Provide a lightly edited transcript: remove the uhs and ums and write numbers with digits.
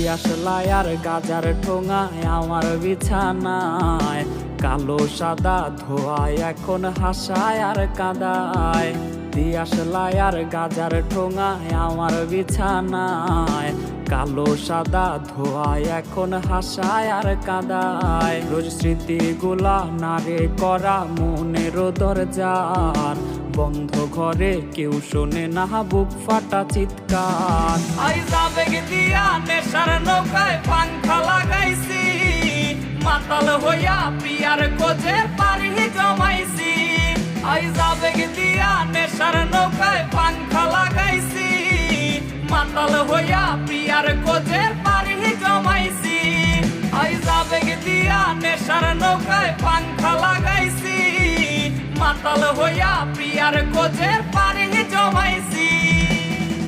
দিয়াশলাই আর গাজার ঠোঙায় আমার বিছানায় কালো সাদা ধোয়ায় এখন হাসায় আর কাদায়। দিয়াশলাই আর গাজার ঠোঙায় আমার বিছানায় কালো সাদা ধোয়ায় এখন হাসায় আর কাদায়। রোজ স্মৃতিগুলা নারে করা মনের দরজার বন্ধ ঘরে কেউ শোনে না বুক ফাটা চিৎকার। আইজ আবেগ দিয়া নেশার নৌকায় পাংখা লাগাইছি, মাতাল হইয়া প্রিয়ার খোঁজে পারি জমাইছি। আইজ আবেগ দিয়া নেশার নৌকায় পাংখা লাগাইছি, মাতাল হইয়া প্রিয়ার খোঁজে পারি জমাইছি। আইজ আবেগ দিয়া নেশার নৌকায় পাংখা লাগাইছি, মাতাল হইয়া প্রিয়ার খোঁজে পারি জমাইছি।